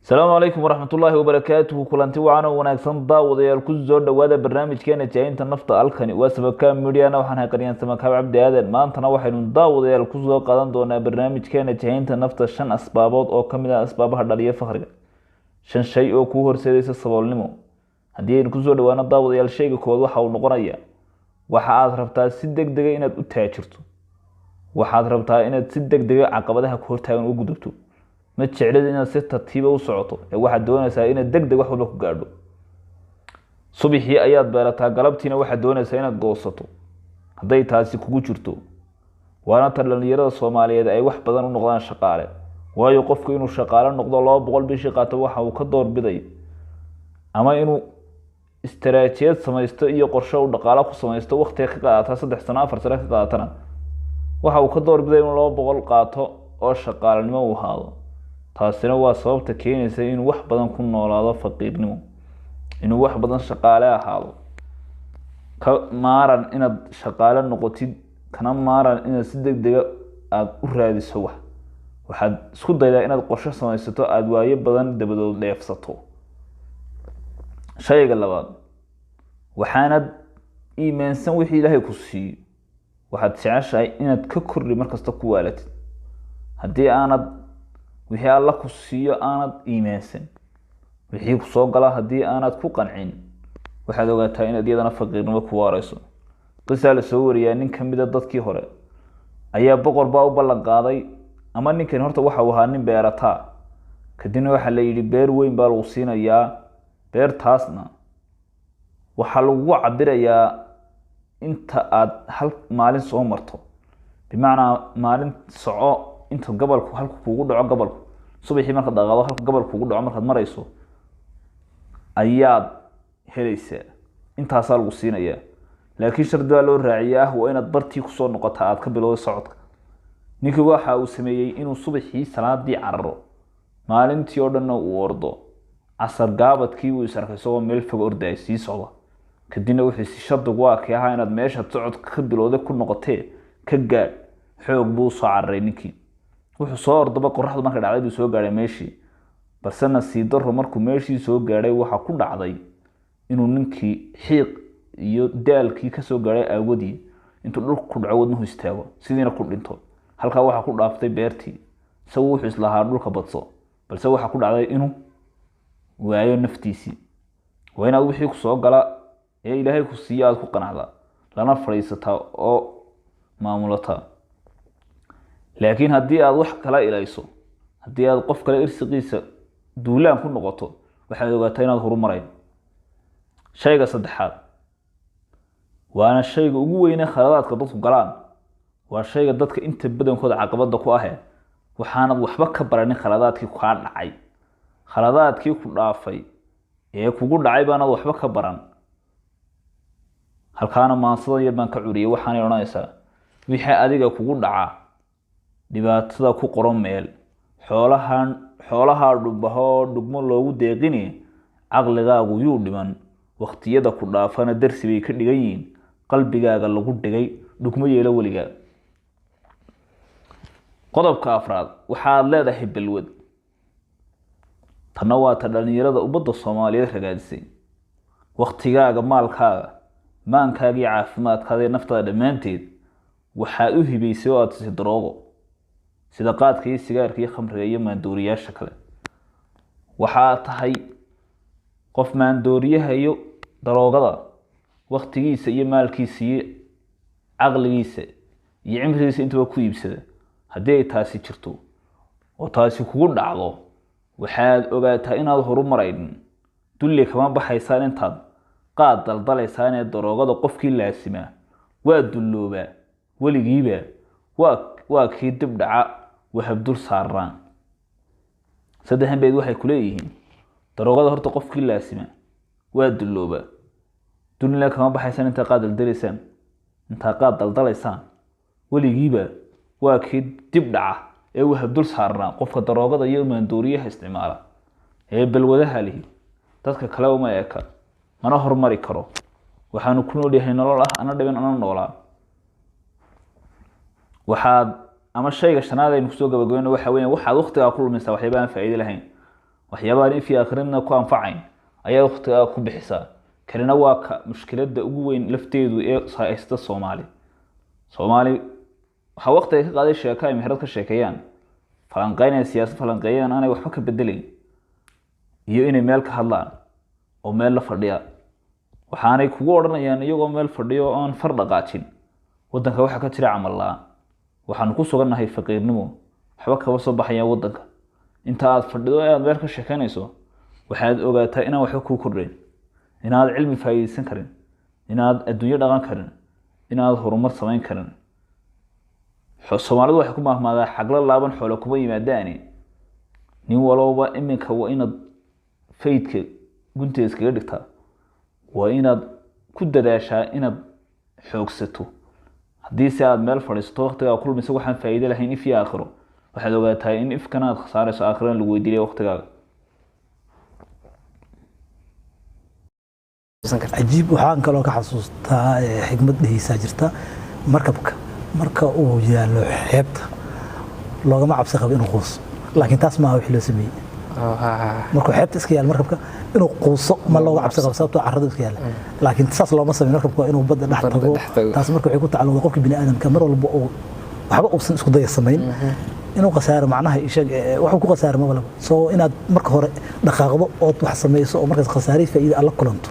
السلام عليكم ورحمة الله وبركاته. كلانتي وعنا وناكسن داوديال ku soo dhawaada barnaamijkeena Jaynta Nafta Alkani waa sababka media-na waxaan hayqariyaan samakaab Cabdi Aadan maantana waxaynu daawadayal ku soo qaadan doonaa barnaamijkeena Jaynta Nafta 5 asbaabood oo kamid ah asbaabaha dhaliya faqriga 5 shay oo ku horseedaysa saboolnimo. Haddii aynu ku soo dhawaano daawadayal shayga kood waxa uu noqonayaa waxa aad rabtaa si degdeg ah inaad u taajirto, waxaad rabtaa inaad si degdeg ah caqabadaha ku hortaagan u gudubto, ma jeclid inaad si tartiib ah u socoto ee waxaad doonaysaa inaad degdeg wax walba ku gaadho. Subaxii ayaad beerataa, galabtiina waxaad doonaysaa inaad goosato. Hadday taasi kugu jirto waana dhalinyarada Soomaaliyeed ay wax badan u noqdaan shaqaale, waayo qofku inuu shaqaale noqdo 200 bishii qaato waxa uu ka doorbiday ama inuu istaraatiijiyad samaysto iyo qorshe uu dhaqaale ku samaysto waqti ka qaata 3 sano 4 sano ka qaatana waxa uu ka doorbiday inuu 200 qaato oo shaqaalenimo u haado. taasina waa sababta keenaysa inuu wax badan ku noolaado faqiirnimo, inuu wax badan shaqaale ahaado. ka maaran inaad shaqaale noqotid, kana maaran inaad si degdeg ah u raadiso waxaad isku daydaa inaad qorshe samaysato aad waayo badan dabadood dheefsato. shayga labaad waxaanad iimaansan wixii Ilaahay ku siiyay, waxaad jeceshahay inaad ka kordhi markasta ku waalatid. haddii aanad wixii alla ku siiyo aanad iimaansan, wixii ku soo gala haddii aanad ku qancin, waxaad ogaataa inaad iyadana faqiirnimo ku waarayso. qisa la soo wariyay nin kamid ah dadkii hore ayaa boqor baa u ballan qaaday, ama ninkan horta waxa uu ahaa nin beerata, kadibna waxa la yiri beer weyn baa lagu siinayaa, beertaasna waxa lagu cabirayaa inta aad hal maalin soo marto, bimaana maalin soco inta gobolku halku kugu dhaco gobolku subaxii marka dhaqaado halka gobolku kugu dhaco markaad marayso ayaad helaysaa, intaas lagu siinayaa. laakiin shardiga loo raaciyaa waa inaad bartii ku soo noqotaa aad ka bilowday socodka. ninkii waxa uu sameeyay inuu subaxii salaadii cararo, maalintii oo dhan uu ordo, casar gaabadkii uu isarkay soo meel fog orday sii socda. kadibna wuxuu si shardigu waa ka yahay inaad meesha socodka ka bilowday ku noqotee ka gaad. xoog buu soo cararay ninkii, wuxuu soo ordaba qorraxdu markay dhacday buu soo gaaray meeshii, balse nasiib darro markuu meeshii soo gaaray waxa ku dhacday inuu ninkii xiiq iyo daalkii ka soo gaaray awadii intuu dhulka ku dhaco wadnuhu istaago sidiina ku dhinto. halka waxa ku dhaaftay beertii, saw wuxuu islahaa dhulka badso, balse waxa ku dhacday inuu waayo naftiisii. waa inaad wixii ku soo gala ee Ilaahay ku siiyay aad ku qanacdaa, lana fariisataa oo maamulataa. laakiin haddii aad wax kala ilayso, haddii aad qof kale irsiqiisa duulaan ku noqoto, waxaad ogaataa inaad horumarayn. shayga saddexaad waana shayga ugu weyn ee khaladaadka dadku galaan, waa shayga dadka inta badankooda caqabada ku ah, waxaanad waxba ka baranin khaladaadkii ku dhacay, khaladaadkii ku dhaafay ee kugu dhacay baanad waxba ka baran. halkaana maansada yar baan ka curiyay, waxaanay oranaysaa wixii adiga kugu dhaca dhibaatada ku qoran meel, xoolaha dhubaho dhugmo loogu deeqini, caqligaagu yuu dhiman, waqtiyada ku dhaafana darsi bay ka dhigan yihiin, qalbigaaga lagu dhigay dhugmo yeelo weligaa. qodobka afraad waxaad leedahay balwad. tanna waa ta dhalinyarada ummadda Soomaaliyeed ragaadisay. waqtigaaga, maalkaaga, maankaaga iyo caafimaadkaaga iyo naftaada dhammaanteed waxaad u hibaysay oo aad si daroogo sida qaadka iyo sigaarka iyo khamriga iyo maandooriyaasha kale. waxaa tahay qof maandooriyaha iyo daroogada waqtigiisa iyo maalkiisa iyo caqligiisa iyo cimrigiisa intaba ku iibsada. haddii ay taasi jirto oo taasi kugu dhacdo, waxaad ogaataa inaad horumarayn. dulli kama baxaysaan intaad qaad daldalaysaan ee daroogada qofkii laasimaa waa dulloobaa weligiiba, waa kii dib dhaca wahab dul saaraan. saddexan beed waxay ku leeyihiin daroogada horta qofkii laasima waa dullooba, dullina kama baxaysan inta qaad daldalaysaan, inta qaad daldalaysaan weligiiba waa kii dib dhaca ee wahab dul saaraan. qofka daroogada iyo maandooriyaha isticmaala ee balwadaha lihi dadka kale uma eeka, mana horumari karo. waxaanu ku nool yahay nolol ah ana dhiban ana noolaa. waxaad ama shayga shanaad aynu kusoo gabagabayno waxa weeyaan waxaad waqtiga ku luminaysaa waxyaabo aan faa'iido lahayn. waxyaabaha in fi aakhirina ku anfacayn ayaa waqtiga ku bixisaa kalina waa ka mushkiladda ugu weyn lafteedu ee haysta Soomaali waxa waqtiga ka qaaday sheekay meherad ka sheekayaan falanqeynaya siyaasad falanqeeyaan aanay waxba ka bedelayn iyo inay meel ka hadlaan oo meel la fadhiya waxaanay kugu oranayaan iyagoo meel fadhiyo aan far dhaqaajin wadanka waxa ka jira camal la'aan waxaan ku sugannahay faqiirnimo waxba kaba soo baxaya wadanka inta aad fadhido ee aad meel ka sheekanayso waxaad ogaataa inaan waxba ku kordhin inaad cilmi faa'iideysan karin inaad adduunyo dhaqan karin inaad horumar samayn karin Soomaalidu waxay ku mahmaadaa xagla laaban xoolo kuma yimaadaani nin walba iminka waa inaad faydka gunteed iskaga dhigtaa waa inaad ku dadaashaa inaad xoogsato haddii si aad meel fadhiisto waqtiga kulmayso waxaan faa'iido lahayn if iyo aakhiro waxaad ogaataa in ifkana aad khasaarayso aakhirana lagu weydiiyo waqtigaaga عجيب وحان كلو كحسوستا حكمت دهيسا جرتا مركبك marka uu yaalo xeebta loogama cabsi qabo inuu quuso laakiin taas ma wixii loo sameeyay marka xeebta iska yaal markabka inuu quuso ma looga cabsi qabo sababtoo carrada iska yaal laakiin taas looma sameeyo markabka inuu badda dhex tago taas marka waxay ku tacalluqdaa qofka bini aadamka mar walba oo waxba uusan isku day sameyn inuu qasaaro macnaha ishaga wuxuu ku qasaaro ma walba soo inaad marka hore dhaqaaqdo oo wax sameeyso oo markaas qasaariyo faa'iido alla kulanto